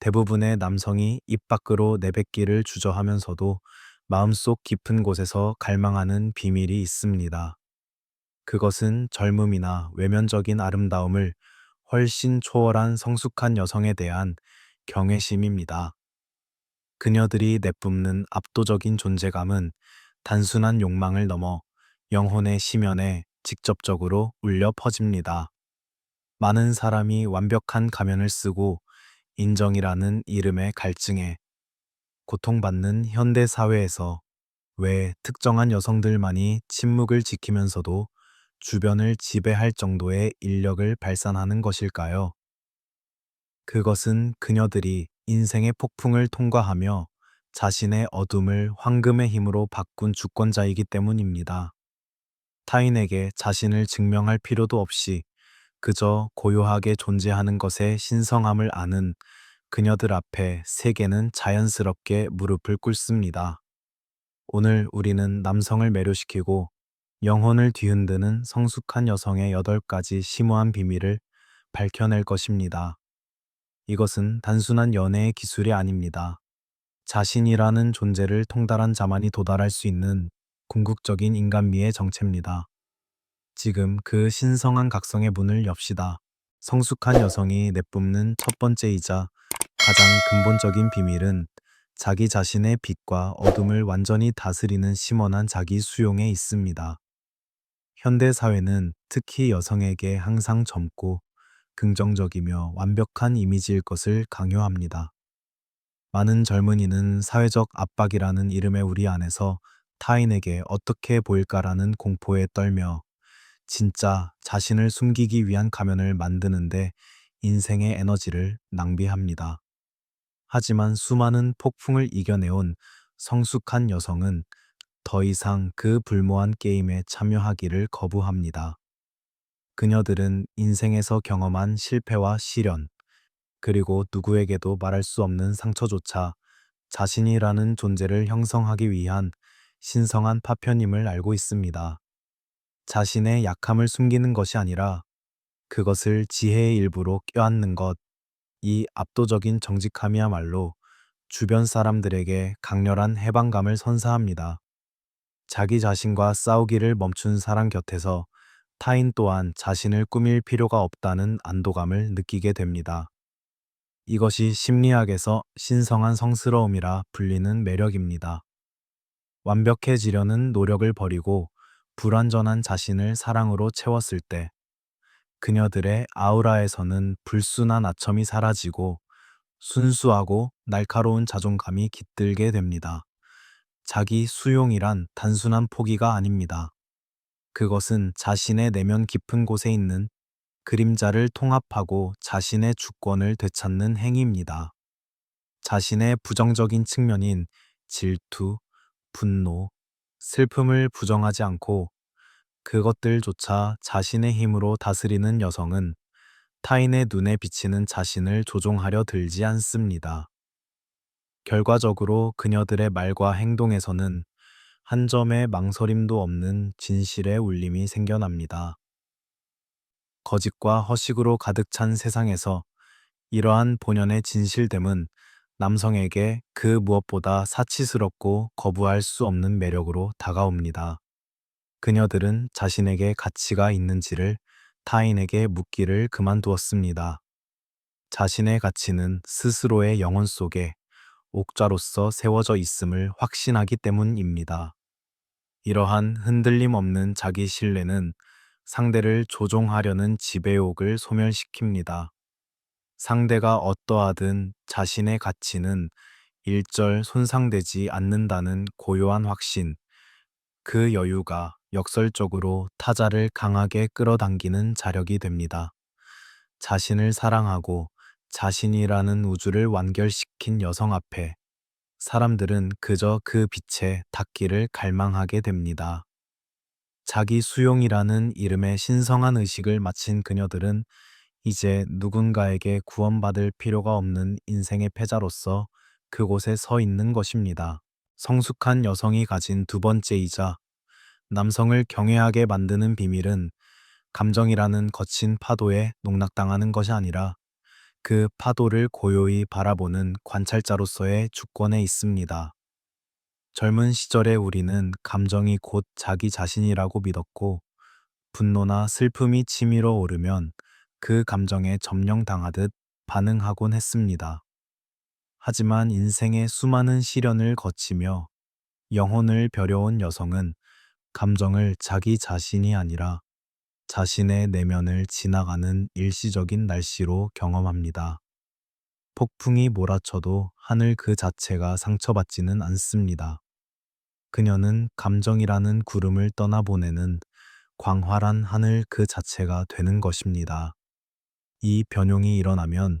대부분의 남성이 입 밖으로 내뱉기를 주저하면서도 마음속 깊은 곳에서 갈망하는 비밀이 있습니다. 그것은 젊음이나 외면적인 아름다움을 훨씬 초월한 성숙한 여성에 대한 경외심입니다. 그녀들이 내뿜는 압도적인 존재감은 단순한 욕망을 넘어 영혼의 심연에 직접적으로 울려 퍼집니다. 많은 사람이 완벽한 가면을 쓰고 인정이라는 이름의 갈증에 고통받는 현대 사회에서 왜 특정한 여성들만이 침묵을 지키면서도 주변을 지배할 정도의 인력을 발산하는 것일까요? 그것은 그녀들이 인생의 폭풍을 통과하며 자신의 어둠을 황금의 힘으로 바꾼 주권자이기 때문입니다. 타인에게 자신을 증명할 필요도 없이 그저 고요하게 존재하는 것의 신성함을 아는 그녀들 앞에 세계는 자연스럽게 무릎을 꿇습니다. 오늘 우리는 남성을 매료시키고 영혼을 뒤흔드는 성숙한 여성의 8가지 심오한 비밀을 밝혀낼 것입니다. 이것은 단순한 연애의 기술이 아닙니다. 자신이라는 존재를 통달한 자만이 도달할 수 있는 궁극적인 인간미의 정체입니다. 지금 그 신성한 각성의 문을 엽시다. 성숙한 여성이 내뿜는 첫 번째이자 가장 근본적인 비밀은 자기 자신의 빛과 어둠을 완전히 다스리는 심원한 자기 수용에 있습니다. 현대 사회는 특히 여성에게 항상 젊고 긍정적이며 완벽한 이미지일 것을 강요합니다. 많은 젊은이는 사회적 압박이라는 이름의 우리 안에서 타인에게 어떻게 보일까라는 공포에 떨며 진짜 자신을 숨기기 위한 가면을 만드는데 인생의 에너지를 낭비합니다. 하지만 수많은 폭풍을 이겨내온 성숙한 여성은 더 이상 그 불모한 게임에 참여하기를 거부합니다. 그녀들은 인생에서 경험한 실패와 시련, 그리고 누구에게도 말할 수 없는 상처조차 자신이라는 존재를 형성하기 위한 신성한 파편임을 알고 있습니다. 자신의 약함을 숨기는 것이 아니라 그것을 지혜의 일부로 껴안는 것, 이 압도적인 정직함이야말로 주변 사람들에게 강렬한 해방감을 선사합니다. 자기 자신과 싸우기를 멈춘 사람 곁에서 타인 또한 자신을 꾸밀 필요가 없다는 안도감을 느끼게 됩니다. 이것이 심리학에서 신성한 성스러움이라 불리는 매력입니다. 완벽해지려는 노력을 버리고 불완전한 자신을 사랑으로 채웠을 때 그녀들의 아우라에서는 불순한 아첨이 사라지고 순수하고 날카로운 자존감이 깃들게 됩니다. 자기 수용이란 단순한 포기가 아닙니다. 그것은 자신의 내면 깊은 곳에 있는 그림자를 통합하고 자신의 주권을 되찾는 행위입니다. 자신의 부정적인 측면인 질투, 분노, 슬픔을 부정하지 않고 그것들조차 자신의 힘으로 다스리는 여성은 타인의 눈에 비치는 자신을 조종하려 들지 않습니다. 결과적으로 그녀들의 말과 행동에서는 한 점의 망설임도 없는 진실의 울림이 생겨납니다. 거짓과 허식으로 가득 찬 세상에서 이러한 본연의 진실됨은 남성에게 그 무엇보다 사치스럽고 거부할 수 없는 매력으로 다가옵니다. 그녀들은 자신에게 가치가 있는지를 타인에게 묻기를 그만두었습니다. 자신의 가치는 스스로의 영혼 속에 옥좌로서 세워져 있음을 확신하기 때문입니다. 이러한 흔들림 없는 자기 신뢰는 상대를 조종하려는 지배욕을 소멸시킵니다. 상대가 어떠하든 자신의 가치는 일절 손상되지 않는다는 고요한 확신, 그 여유가 역설적으로 타자를 강하게 끌어당기는 자력이 됩니다. 자신을 사랑하고 자신이라는 우주를 완결시킨 여성 앞에 사람들은 그저 그 빛에 닿기를 갈망하게 됩니다. 자기 수용이라는 이름의 신성한 의식을 마친 그녀들은 이제 누군가에게 구원받을 필요가 없는 인생의 패자로서 그곳에 서 있는 것입니다. 성숙한 여성이 가진 두 번째이자 남성을 경외하게 만드는 비밀은 감정이라는 거친 파도에 농락당하는 것이 아니라 그 파도를 고요히 바라보는 관찰자로서의 주권에 있습니다. 젊은 시절의 우리는 감정이 곧 자기 자신이라고 믿었고, 분노나 슬픔이 치밀어 오르면 그 감정에 점령당하듯 반응하곤 했습니다. 하지만 인생의 수많은 시련을 거치며 영혼을 벼려온 여성은 감정을 자기 자신이 아니라 자신의 내면을 지나가는 일시적인 날씨로 경험합니다. 폭풍이 몰아쳐도 하늘 그 자체가 상처받지는 않습니다. 그녀는 감정이라는 구름을 떠나보내는 광활한 하늘 그 자체가 되는 것입니다. 이 변용이 일어나면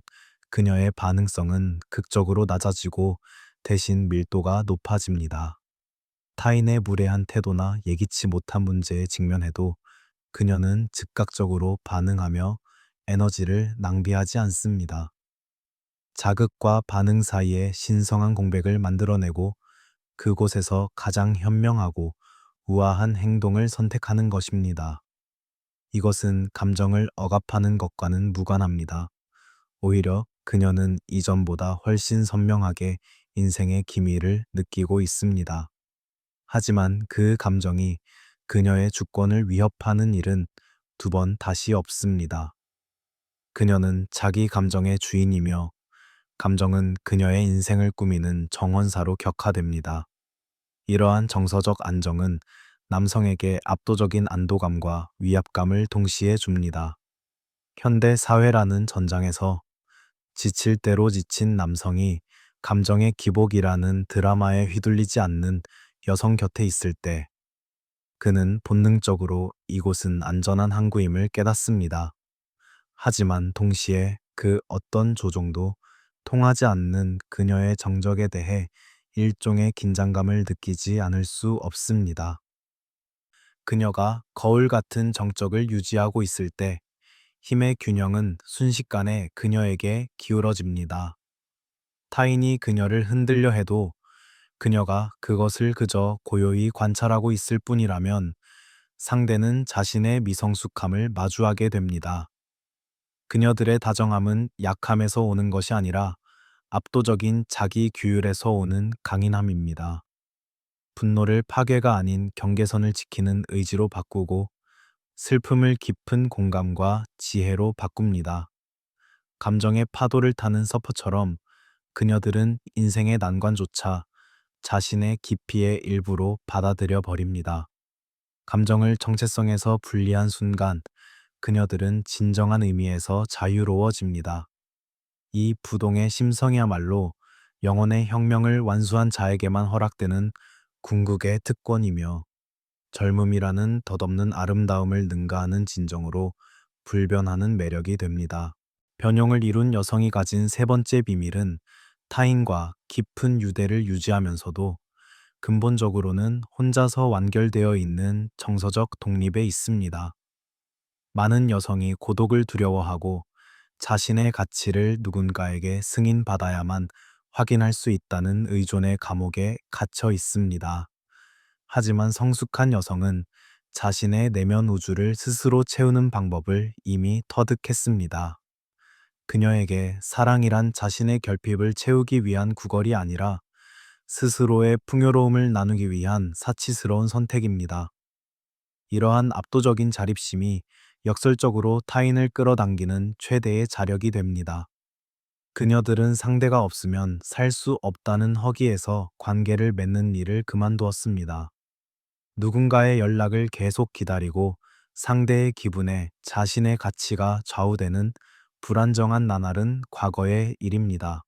그녀의 반응성은 극적으로 낮아지고 대신 밀도가 높아집니다. 타인의 무례한 태도나 예기치 못한 문제에 직면해도 그녀는 즉각적으로 반응하며 에너지를 낭비하지 않습니다. 자극과 반응 사이에 신성한 공백을 만들어내고 그곳에서 가장 현명하고 우아한 행동을 선택하는 것입니다. 이것은 감정을 억압하는 것과는 무관합니다. 오히려 그녀는 이전보다 훨씬 선명하게 인생의 기미를 느끼고 있습니다. 하지만 그 감정이 그녀의 주권을 위협하는 일은 두 번 다시 없습니다. 그녀는 자기 감정의 주인이며 감정은 그녀의 인생을 꾸미는 정원사로 격화됩니다. 이러한 정서적 안정은 남성에게 압도적인 안도감과 위압감을 동시에 줍니다. 현대 사회라는 전장에서 지칠 대로 지친 남성이 감정의 기복이라는 드라마에 휘둘리지 않는 여성 곁에 있을 때 그는 본능적으로 이곳은 안전한 항구임을 깨닫습니다. 하지만 동시에 그 어떤 조종도 통하지 않는 그녀의 정적에 대해 일종의 긴장감을 느끼지 않을 수 없습니다. 그녀가 거울 같은 정적을 유지하고 있을 때 힘의 균형은 순식간에 그녀에게 기울어집니다. 타인이 그녀를 흔들려 해도 그녀가 그것을 그저 고요히 관찰하고 있을 뿐이라면 상대는 자신의 미성숙함을 마주하게 됩니다. 그녀들의 다정함은 약함에서 오는 것이 아니라 압도적인 자기 규율에서 오는 강인함입니다. 분노를 파괴가 아닌 경계선을 지키는 의지로 바꾸고 슬픔을 깊은 공감과 지혜로 바꿉니다. 감정의 파도를 타는 서퍼처럼 그녀들은 인생의 난관조차 자신의 깊이의 일부로 받아들여 버립니다. 감정을 정체성에서 분리한 순간 그녀들은 진정한 의미에서 자유로워집니다. 이 부동의 심성이야말로 영혼의 혁명을 완수한 자에게만 허락되는 궁극의 특권이며 젊음이라는 덧없는 아름다움을 능가하는 진정으로 불변하는 매력이 됩니다. 변형을 이룬 여성이 가진 세 번째 비밀은 타인과 깊은 유대를 유지하면서도 근본적으로는 혼자서 완결되어 있는 정서적 독립에 있습니다. 많은 여성이 고독을 두려워하고 자신의 가치를 누군가에게 승인받아야만 확인할 수 있다는 의존의 감옥에 갇혀 있습니다. 하지만 성숙한 여성은 자신의 내면 우주를 스스로 채우는 방법을 이미 터득했습니다. 그녀에게 사랑이란 자신의 결핍을 채우기 위한 구걸이 아니라 스스로의 풍요로움을 나누기 위한 사치스러운 선택입니다. 이러한 압도적인 자립심이 역설적으로 타인을 끌어당기는 최대의 자력이 됩니다. 그녀들은 상대가 없으면 살 수 없다는 허기에서 관계를 맺는 일을 그만두었습니다. 누군가의 연락을 계속 기다리고 상대의 기분에 자신의 가치가 좌우되는 불안정한 나날은 과거의 일입니다.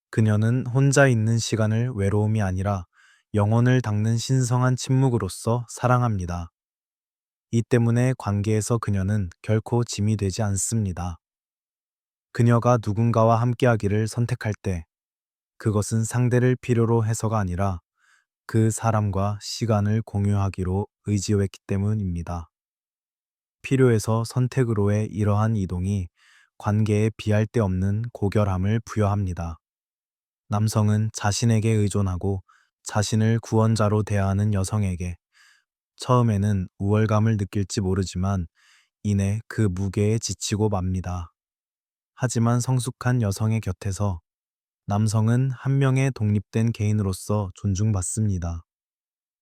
그녀는 혼자 있는 시간을 외로움이 아니라 영혼을 닦는 신성한 침묵으로서 사랑합니다. 이 때문에 관계에서 그녀는 결코 짐이 되지 않습니다. 그녀가 누군가와 함께하기를 선택할 때 그것은 상대를 필요로 해서가 아니라 그 사람과 시간을 공유하기로 의지했기 때문입니다. 필요에서 선택으로의 이러한 이동이 관계에 비할 데 없는 고결함을 부여합니다. 남성은 자신에게 의존하고 자신을 구원자로 대하는 여성에게 처음에는 우월감을 느낄지 모르지만 이내 그 무게에 지치고 맙니다. 하지만 성숙한 여성의 곁에서 남성은 한 명의 독립된 개인으로서 존중받습니다.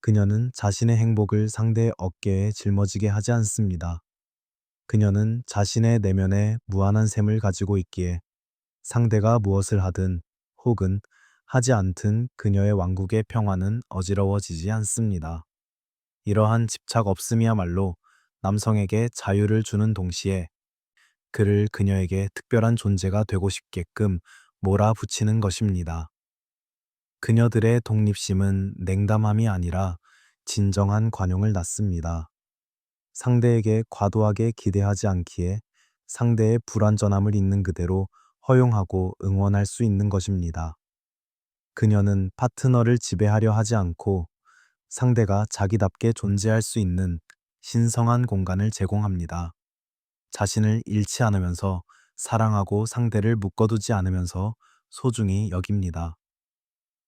그녀는 자신의 행복을 상대의 어깨에 짊어지게 하지 않습니다. 그녀는 자신의 내면에 무한한 셈을 가지고 있기에 상대가 무엇을 하든 혹은 하지 않든 그녀의 왕국의 평화는 어지러워지지 않습니다. 이러한 집착 없음이야말로 남성에게 자유를 주는 동시에 그를 그녀에게 특별한 존재가 되고 싶게끔 몰아붙이는 것입니다. 그녀들의 독립심은 냉담함이 아니라 진정한 관용을 낳습니다. 상대에게 과도하게 기대하지 않기에 상대의 불완전함을 있는 그대로 허용하고 응원할 수 있는 것입니다. 그녀는 파트너를 지배하려 하지 않고 상대가 자기답게 존재할 수 있는 신성한 공간을 제공합니다. 자신을 잃지 않으면서 사랑하고 상대를 묶어두지 않으면서 소중히 여깁니다.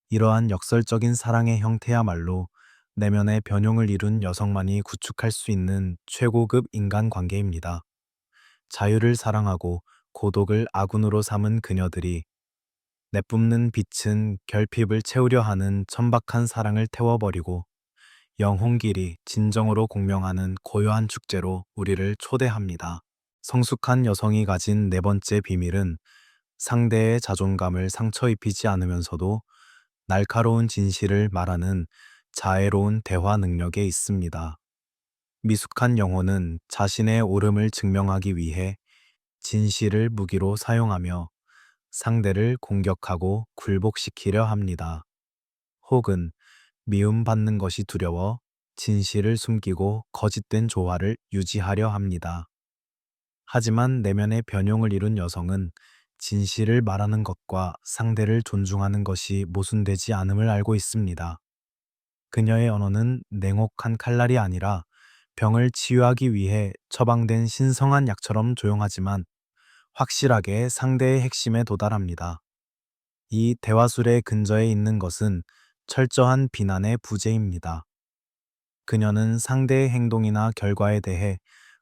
이러한 역설적인 사랑의 형태야말로 내면의 변형을 이룬 여성만이 구축할 수 있는 최고급 인간관계입니다. 자유를 사랑하고 고독을 아군으로 삼은 그녀들이 내뿜는 빛은 결핍을 채우려 하는 천박한 사랑을 태워버리고 영혼끼리 진정으로 공명하는 고요한 축제로 우리를 초대합니다. 성숙한 여성이 가진 네 번째 비밀은 상대의 자존감을 상처 입히지 않으면서도 날카로운 진실을 말하는 자애로운 대화 능력에 있습니다. 미숙한 영혼은 자신의 옳음을 증명하기 위해 진실을 무기로 사용하며 상대를 공격하고 굴복시키려 합니다. 혹은 미움받는 것이 두려워 진실을 숨기고 거짓된 조화를 유지하려 합니다. 하지만 내면의 변형을 이룬 여성은 진실을 말하는 것과 상대를 존중하는 것이 모순되지 않음을 알고 있습니다. 그녀의 언어는 냉혹한 칼날이 아니라 병을 치유하기 위해 처방된 신성한 약처럼 조용하지만 확실하게 상대의 핵심에 도달합니다. 이 대화술의 근저에 있는 것은 철저한 비난의 부재입니다. 그녀는 상대의 행동이나 결과에 대해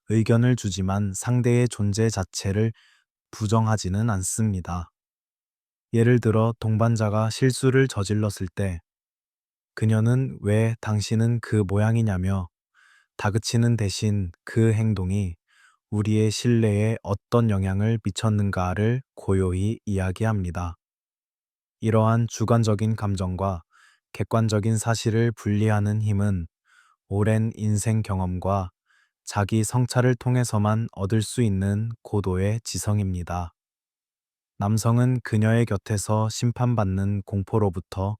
의견을 주지만 상대의 존재 자체를 부정하지는 않습니다. 예를 들어 동반자가 실수를 저질렀을 때 그녀는 왜 당신은 그 모양이냐며 다그치는 대신 그 행동이 우리의 신뢰에 어떤 영향을 미쳤는가를 고요히 이야기합니다. 이러한 주관적인 감정과 객관적인 사실을 분리하는 힘은 오랜 인생 경험과 자기 성찰을 통해서만 얻을 수 있는 고도의 지성입니다. 남성은 그녀의 곁에서 심판받는 공포로부터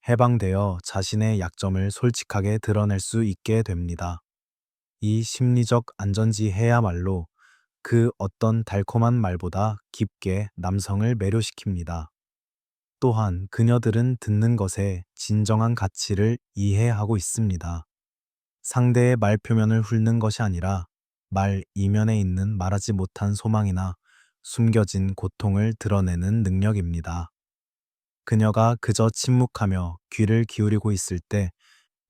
해방되어 자신의 약점을 솔직하게 드러낼 수 있게 됩니다. 이 심리적 안전지해야말로 그 어떤 달콤한 말보다 깊게 남성을 매료시킵니다. 또한 그녀들은 듣는 것에 진정한 가치를 이해하고 있습니다. 상대의 말 표면을 훑는 것이 아니라 말 이면에 있는 말하지 못한 소망이나 숨겨진 고통을 드러내는 능력입니다. 그녀가 그저 침묵하며 귀를 기울이고 있을 때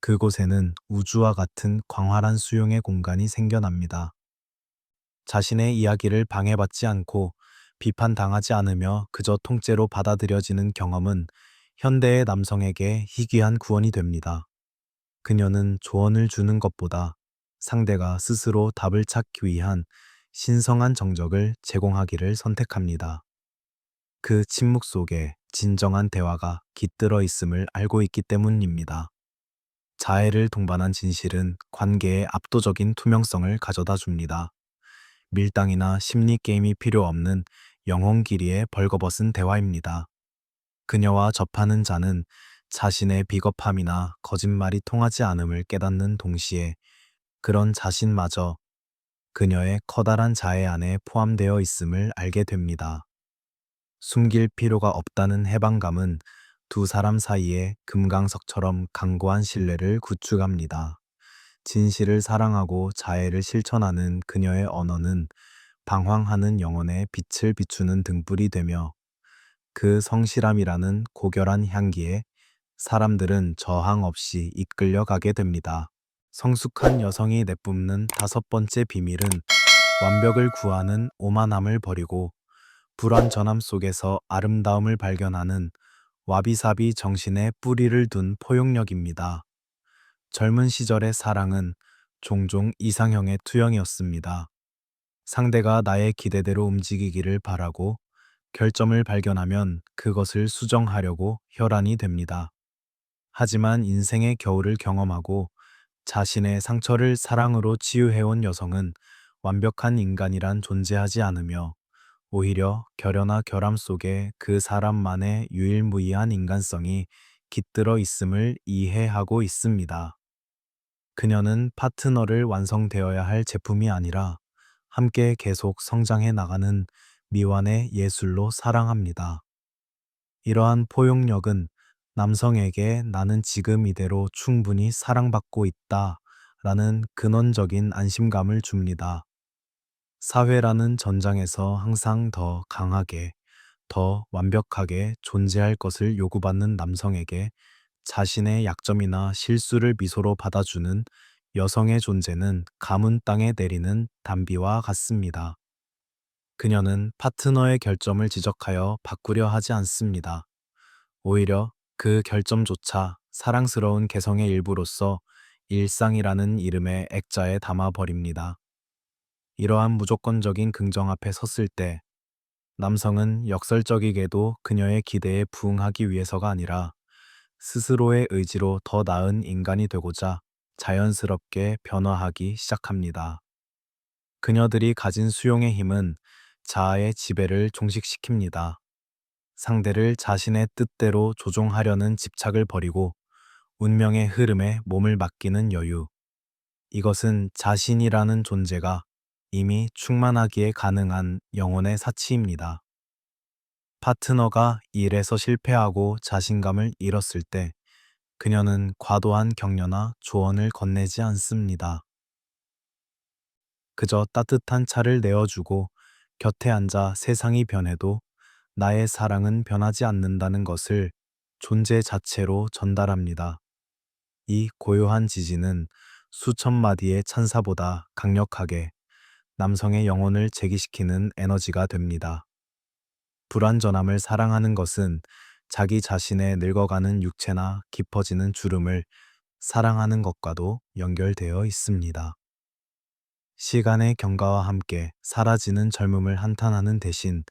그곳에는 우주와 같은 광활한 수용의 공간이 생겨납니다. 자신의 이야기를 방해받지 않고 비판당하지 않으며 그저 통째로 받아들여지는 경험은 현대의 남성에게 희귀한 구원이 됩니다. 그녀는 조언을 주는 것보다 상대가 스스로 답을 찾기 위한 신성한 정적을 제공하기를 선택합니다. 그 침묵 속에 진정한 대화가 깃들어 있음을 알고 있기 때문입니다. 자애를 동반한 진실은 관계에 압도적인 투명성을 가져다 줍니다. 밀당이나 심리 게임이 필요 없는 영혼 길이의 벌거벗은 대화입니다. 그녀와 접하는 자는 자신의 비겁함이나 거짓말이 통하지 않음을 깨닫는 동시에 그런 자신마저 그녀의 커다란 자애 안에 포함되어 있음을 알게 됩니다. 숨길 필요가 없다는 해방감은 두 사람 사이에 금강석처럼 강고한 신뢰를 구축합니다. 진실을 사랑하고 자애를 실천하는 그녀의 언어는 방황하는 영혼에 빛을 비추는 등불이 되며 그 성실함이라는 고결한 향기에 사람들은 저항 없이 이끌려 가게 됩니다. 성숙한 여성이 내뿜는 다섯 번째 비밀은 완벽을 구하는 오만함을 버리고 불완 전함 속에서 아름다움을 발견하는 와비사비 정신의 뿌리를 둔 포용력입니다. 젊은 시절의 사랑은 종종 이상형의 투영이었습니다. 상대가 나의 기대대로 움직이기를 바라고 결점을 발견하면 그것을 수정하려고 혈안이 됩니다. 하지만 인생의 겨울을 경험하고 자신의 상처를 사랑으로 치유해온 여성은 완벽한 인간이란 존재하지 않으며 오히려 결여나 결함 속에 그 사람만의 유일무이한 인간성이 깃들어 있음을 이해하고 있습니다. 그녀는 파트너를 완성되어야 할 제품이 아니라 함께 계속 성장해 나가는 미완의 예술로 사랑합니다. 이러한 포용력은 남성에게 나는 지금 이대로 충분히 사랑받고 있다 라는 근원적인 안심감을 줍니다. 사회라는 전장에서 항상 더 강하게, 더 완벽하게 존재할 것을 요구받는 남성에게 자신의 약점이나 실수를 미소로 받아주는 여성의 존재는 가문 땅에 내리는 단비와 같습니다. 그녀는 파트너의 결점을 지적하여 바꾸려 하지 않습니다. 오히려 그 결점조차 사랑스러운 개성의 일부로서 일상이라는 이름의 액자에 담아버립니다. 이러한 무조건적인 긍정 앞에 섰을 때 남성은 역설적이게도 그녀의 기대에 부응하기 위해서가 아니라 스스로의 의지로 더 나은 인간이 되고자 자연스럽게 변화하기 시작합니다. 그녀들이 가진 수용의 힘은 자아의 지배를 종식시킵니다. 상대를 자신의 뜻대로 조종하려는 집착을 버리고 운명의 흐름에 몸을 맡기는 여유. 이것은 자신이라는 존재가 이미 충만하기에 가능한 영혼의 사치입니다. 파트너가 일에서 실패하고 자신감을 잃었을 때 그녀는 과도한 격려나 조언을 건네지 않습니다. 그저 따뜻한 차를 내어주고 곁에 앉아 세상이 변해도 나의 사랑은 변하지 않는다는 것을 존재 자체로 전달합니다. 이 고요한 지지는 수천 마디의 찬사보다 강력하게 남성의 영혼을 재기시키는 에너지가 됩니다. 불완전함을 사랑하는 것은 자기 자신의 늙어가는 육체나 깊어지는 주름을 사랑하는 것과도 연결되어 있습니다. 시간의 경과와 함께 사라지는 젊음을 한탄하는 대신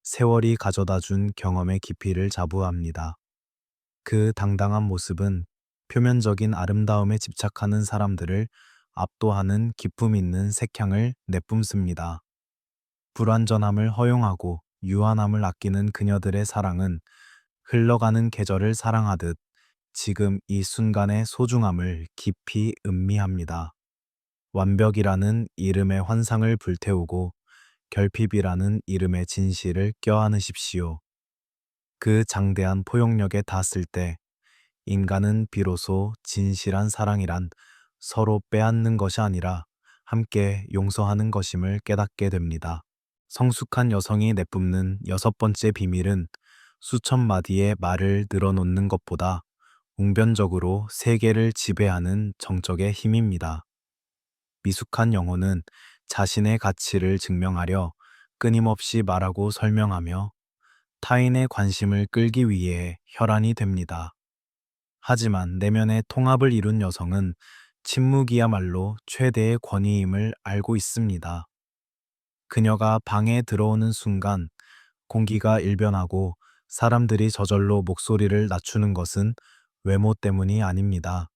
세월이 가져다 준 경험의 깊이를 자부합니다. 그 당당한 모습은 표면적인 아름다움에 집착하는 사람들을 압도하는 기품 있는 색향을 내뿜습니다. 불완전함을 허용하고 유한함을 아끼는 그녀들의 사랑은 흘러가는 계절을 사랑하듯 지금 이 순간의 소중함을 깊이 음미합니다. 완벽이라는 이름의 환상을 불태우고 결핍이라는 이름의 진실을 껴안으십시오. 그 장대한 포용력에 닿았을 때 인간은 비로소 진실한 사랑이란 서로 빼앗는 것이 아니라 함께 용서하는 것임을 깨닫게 됩니다. 성숙한 여성이 내뿜는 여섯 번째 비밀은 수천 마디의 말을 늘어놓는 것보다 웅변적으로 세계를 지배하는 정적의 힘입니다. 미숙한 영혼은 자신의 가치를 증명하려 끊임없이 말하고 설명하며 타인의 관심을 끌기 위해 혈안이 됩니다. 하지만 내면의 통합을 이룬 여성은 침묵이야말로 최대의 권위임을 알고 있습니다. 그녀가 방에 들어오는 순간 공기가 일변하고 사람들이 저절로 목소리를 낮추는 것은 외모 때문이 아닙니다.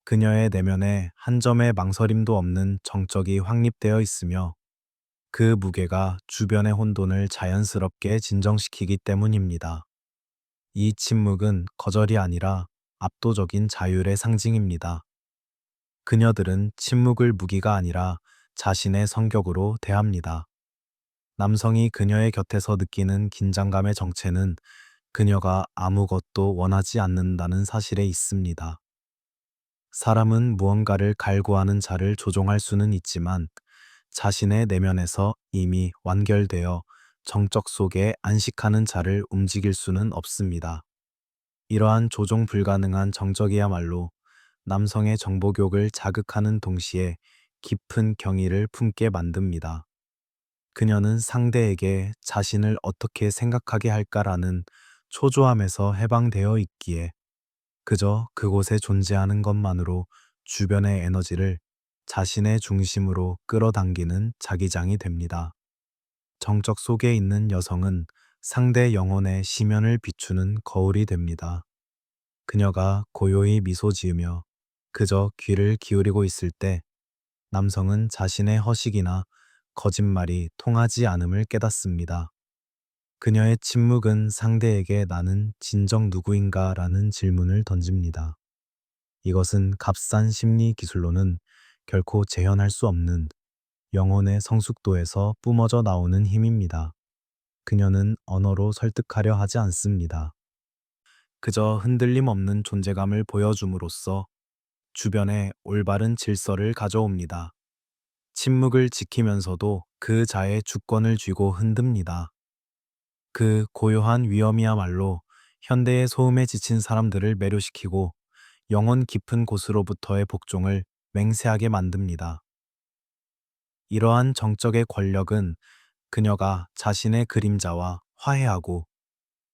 그녀의 내면에 한 점의 망설임도 없는 정적이 확립되어 있으며 그 무게가 주변의 혼돈을 자연스럽게 진정시키기 때문입니다. 이 침묵은 거절이 아니라 압도적인 자율의 상징입니다. 그녀들은 침묵을 무기가 아니라 자신의 성격으로 대합니다. 남성이 그녀의 곁에서 느끼는 긴장감의 정체는 그녀가 아무것도 원하지 않는다는 사실에 있습니다. 사람은 무언가를 갈구하는 자를 조종할 수는 있지만 자신의 내면에서 이미 완결되어 정적 속에 안식하는 자를 움직일 수는 없습니다. 이러한 조종 불가능한 정적이야말로 남성의 정복욕을 자극하는 동시에 깊은 경의를 품게 만듭니다. 그녀는 상대에게 자신을 어떻게 생각하게 할까라는 초조함에서 해방되어 있기에 그저 그곳에 존재하는 것만으로 주변의 에너지를 자신의 중심으로 끌어당기는 자기장이 됩니다. 정적 속에 있는 여성은 상대 영혼의 심연을 비추는 거울이 됩니다. 그녀가 고요히 미소 지으며 그저 귀를 기울이고 있을 때 남성은 자신의 허식이나 거짓말이 통하지 않음을 깨닫습니다. 그녀의 침묵은 상대에게 나는 진정 누구인가 라는 질문을 던집니다. 이것은 값싼 심리 기술로는 결코 재현할 수 없는 영혼의 성숙도에서 뿜어져 나오는 힘입니다. 그녀는 언어로 설득하려 하지 않습니다. 그저 흔들림 없는 존재감을 보여줌으로써 주변에 올바른 질서를 가져옵니다. 침묵을 지키면서도 그 자의 주권을 쥐고 흔듭니다. 그 고요한 위엄이야말로 현대의 소음에 지친 사람들을 매료시키고 영혼 깊은 곳으로부터의 복종을 맹세하게 만듭니다. 이러한 정적의 권력은 그녀가 자신의 그림자와 화해하고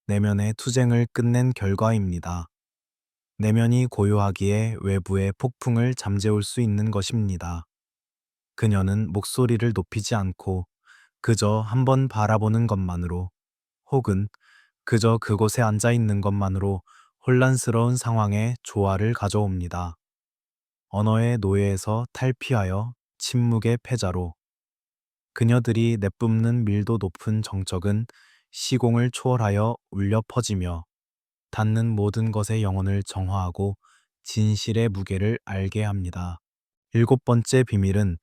내면의 투쟁을 끝낸 결과입니다. 내면이 고요하기에 외부의 폭풍을 잠재울 수 있는 것입니다. 그녀는 목소리를 높이지 않고 그저 한번 바라보는 것만으로 혹은 그저 그곳에 앉아 있는 것만으로 혼란스러운 상황에 조화를 가져옵니다. 언어의 노예에서 탈피하여 침묵의 패자로 그녀들이 내뿜는 밀도 높은 정적은 시공을 초월하여 울려 퍼지며 닿는 모든 것의 영혼을 정화하고 진실의 무게를 알게 합니다. 일곱 번째 비밀은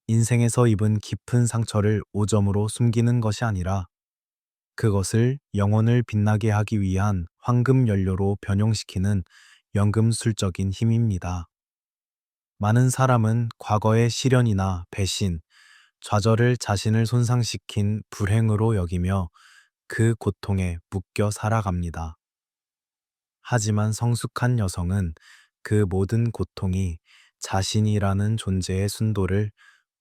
인생에서 입은 깊은 상처를 오점으로 숨기는 것이 아니라 그것을 영혼을 빛나게 하기 위한 황금 연료로 변용시키는 연금술적인 힘입니다. 많은 사람은 과거의 시련이나 배신, 좌절을 자신을 손상시킨 불행으로 여기며 그 고통에 묶여 살아갑니다. 하지만 성숙한 여성은 그 모든 고통이 자신이라는 존재의 순도를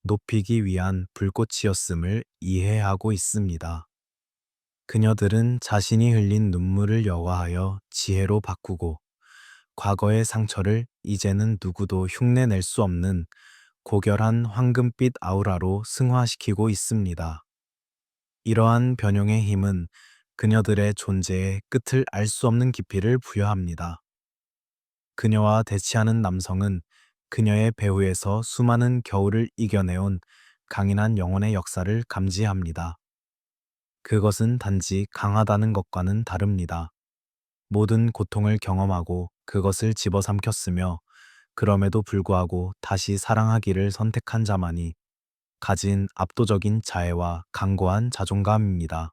높이기 위한 불꽃이었음을 이해하고 있습니다. 그녀들은 자신이 흘린 눈물을 여과하여 지혜로 바꾸고 과거의 상처를 이제는 누구도 흉내낼 수 없는 고결한 황금빛 아우라로 승화시키고 있습니다. 이러한 변형의 힘은 그녀들의 존재의 끝을 알 수 없는 깊이를 부여합니다. 그녀와 대치하는 남성은 그녀의 배후에서 수많은 겨울을 이겨내온 강인한 영혼의 역사를 감지합니다. 그것은 단지 강하다는 것과는 다릅니다. 모든 고통을 경험하고 그것을 집어삼켰으며 그럼에도 불구하고 다시 사랑하기를 선택한 자만이 가진 압도적인 자애와 강고한 자존감입니다.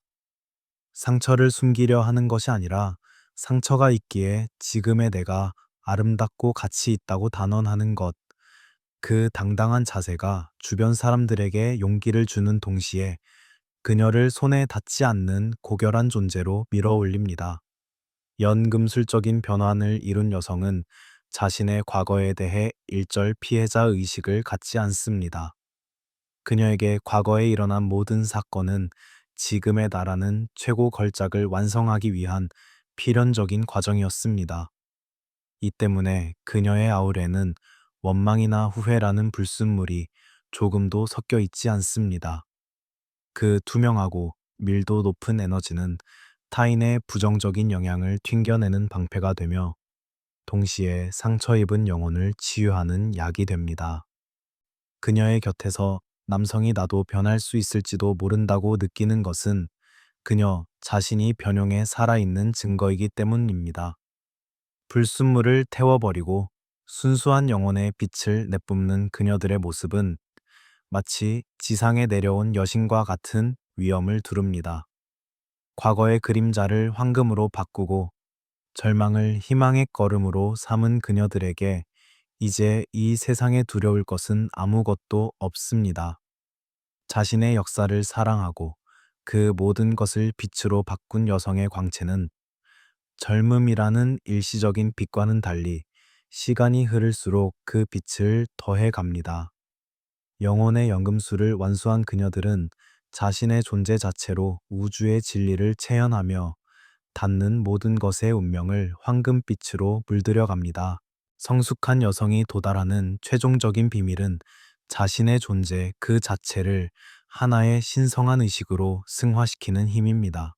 상처를 숨기려 하는 것이 아니라 상처가 있기에 지금의 내가 아름답고 가치 있다고 단언하는 것, 그 당당한 자세가 주변 사람들에게 용기를 주는 동시에 그녀를 손에 닿지 않는 고결한 존재로 밀어 올립니다. 연금술적인 변환을 이룬 여성은 자신의 과거에 대해 일절 피해자 의식을 갖지 않습니다. 그녀에게 과거에 일어난 모든 사건은 지금의 나라는 최고 걸작을 완성하기 위한 필연적인 과정이었습니다. 이 때문에 그녀의 아우레는 원망이나 후회라는 불순물이 조금도 섞여 있지 않습니다. 그 투명하고 밀도 높은 에너지는 타인의 부정적인 영향을 튕겨내는 방패가 되며 동시에 상처 입은 영혼을 치유하는 약이 됩니다. 그녀의 곁에서 남성이 나도 변할 수 있을지도 모른다고 느끼는 것은 그녀 자신이 변형에 살아있는 증거이기 때문입니다. 불순물을 태워버리고 순수한 영혼의 빛을 내뿜는 그녀들의 모습은 마치 지상에 내려온 여신과 같은 위엄을 두릅니다. 과거의 그림자를 황금으로 바꾸고 절망을 희망의 걸음으로 삼은 그녀들에게 이제 이 세상에 두려울 것은 아무것도 없습니다. 자신의 역사를 사랑하고 그 모든 것을 빛으로 바꾼 여성의 광채는 젊음이라는 일시적인 빛과는 달리 시간이 흐를수록 그 빛을 더해 갑니다. 영혼의 연금술을 완수한 그녀들은 자신의 존재 자체로 우주의 진리를 체현하며 닿는 모든 것의 운명을 황금빛으로 물들여 갑니다. 성숙한 여성이 도달하는 최종적인 비밀은 자신의 존재 그 자체를 하나의 신성한 의식으로 승화시키는 힘입니다.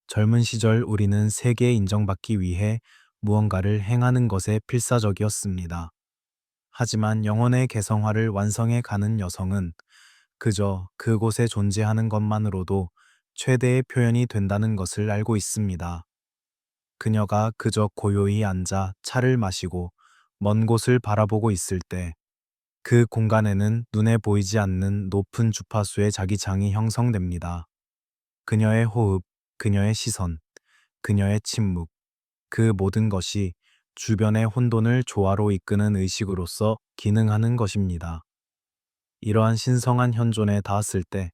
젊은 시절 우리는 세계에 인정받기 위해 무언가를 행하는 것에 필사적이었습니다. 하지만 영혼의 개성화를 완성해 가는 여성은 그저 그곳에 존재하는 것만으로도 최대의 표현이 된다는 것을 알고 있습니다. 그녀가 그저 고요히 앉아 차를 마시고 먼 곳을 바라보고 있을 때 그 공간에는 눈에 보이지 않는 높은 주파수의 자기장이 형성됩니다. 그녀의 호흡, 그녀의 시선, 그녀의 침묵, 그 모든 것이 주변의 혼돈을 조화로 이끄는 의식으로서 기능하는 것입니다. 이러한 신성한 현존에 닿았을 때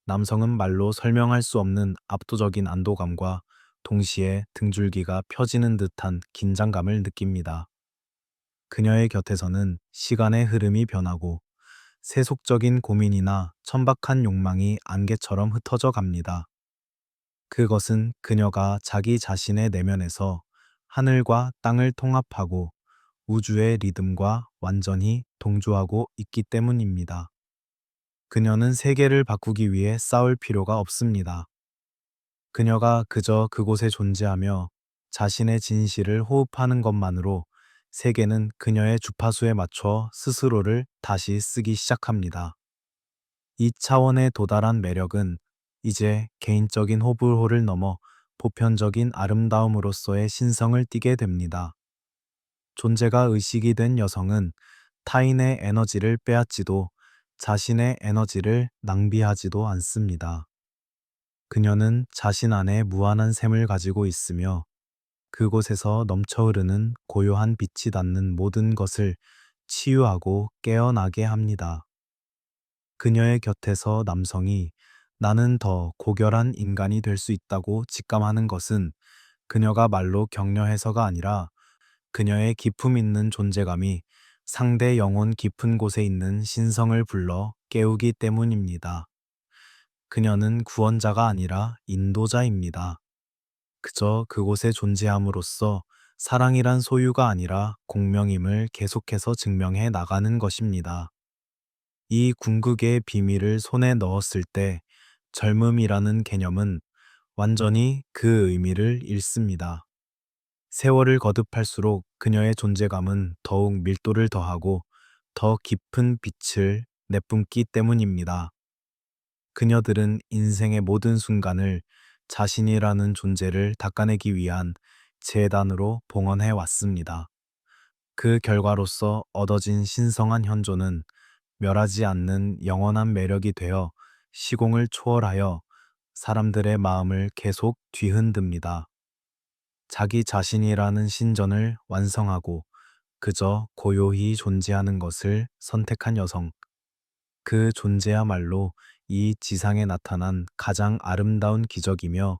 남성은 말로 설명할 수 없는 압도적인 안도감과 동시에 등줄기가 펴지는 듯한 긴장감을 느낍니다. 그녀의 곁에서는 시간의 흐름이 변하고 세속적인 고민이나 천박한 욕망이 안개처럼 흩어져 갑니다. 그것은 그녀가 자기 자신의 내면에서 하늘과 땅을 통합하고 우주의 리듬과 완전히 동조하고 있기 때문입니다. 그녀는 세계를 바꾸기 위해 싸울 필요가 없습니다. 그녀가 그저 그곳에 존재하며 자신의 진실을 호흡하는 것만으로 세계는 그녀의 주파수에 맞춰 스스로를 다시 쓰기 시작합니다. 이 차원에 도달한 매력은 이제 개인적인 호불호를 넘어 보편적인 아름다움으로서의 신성을 띠게 됩니다. 존재가 의식이 된 여성은 타인의 에너지를 빼앗지도 자신의 에너지를 낭비하지도 않습니다. 그녀는 자신 안에 무한한 샘을 가지고 있으며 그곳에서 넘쳐 흐르는 고요한 빛이 닿는 모든 것을 치유하고 깨어나게 합니다. 그녀의 곁에서 남성이 나는 더 고결한 인간이 될 수 있다고 직감하는 것은 그녀가 말로 격려해서가 아니라 그녀의 기품 있는 존재감이 상대 영혼 깊은 곳에 있는 신성을 불러 깨우기 때문입니다. 그녀는 구원자가 아니라 인도자입니다. 그저 그곳에 존재함으로써 사랑이란 소유가 아니라 공명임을 계속해서 증명해 나가는 것입니다. 이 궁극의 비밀을 손에 넣었을 때 젊음이라는 개념은 완전히 그 의미를 잃습니다. 세월을 거듭할수록 그녀의 존재감은 더욱 밀도를 더하고 더 깊은 빛을 내뿜기 때문입니다. 그녀들은 인생의 모든 순간을 자신이라는 존재를 닦아내기 위한 재단으로 봉헌해 왔습니다. 그 결과로서 얻어진 신성한 현존은 멸하지 않는 영원한 매력이 되어 시공을 초월하여 사람들의 마음을 계속 뒤흔듭니다. 자기 자신이라는 신전을 완성하고 그저 고요히 존재하는 것을 선택한 여성. 그 존재야말로 이 지상에 나타난 가장 아름다운 기적이며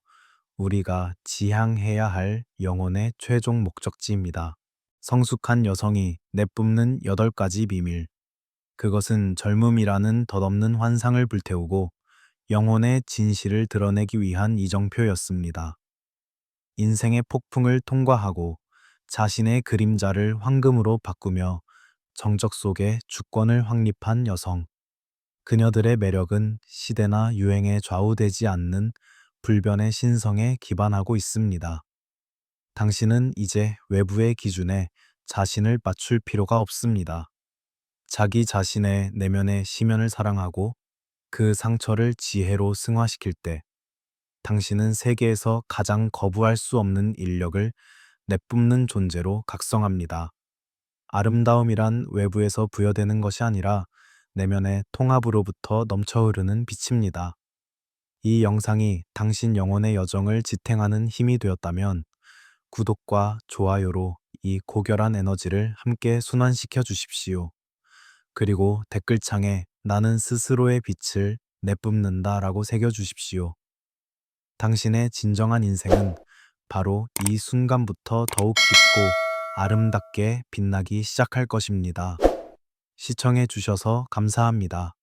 우리가 지향해야 할 영혼의 최종 목적지입니다. 성숙한 여성이 내뿜는 8가지 비밀. 그것은 젊음이라는 덧없는 환상을 불태우고 영혼의 진실을 드러내기 위한 이정표였습니다. 인생의 폭풍을 통과하고 자신의 그림자를 황금으로 바꾸며 정적 속에 주권을 확립한 여성. 그녀들의 매력은 시대나 유행에 좌우되지 않는 불변의 신성에 기반하고 있습니다. 당신은 이제 외부의 기준에 자신을 맞출 필요가 없습니다. 자기 자신의 내면의 심연을 사랑하고 그 상처를 지혜로 승화시킬 때 당신은 세계에서 가장 거부할 수 없는 인력을 내뿜는 존재로 각성합니다. 아름다움이란 외부에서 부여되는 것이 아니라 내면의 통합으로부터 넘쳐 흐르는 빛입니다. 이 영상이 당신 영혼의 여정을 지탱하는 힘이 되었다면 구독과 좋아요로 이 고결한 에너지를 함께 순환시켜 주십시오. 그리고 댓글창에 나는 스스로의 빛을 내뿜는다 라고 새겨주십시오. 당신의 진정한 인생은 바로 이 순간부터 더욱 깊고 아름답게 빛나기 시작할 것입니다. 시청해 주셔서 감사합니다.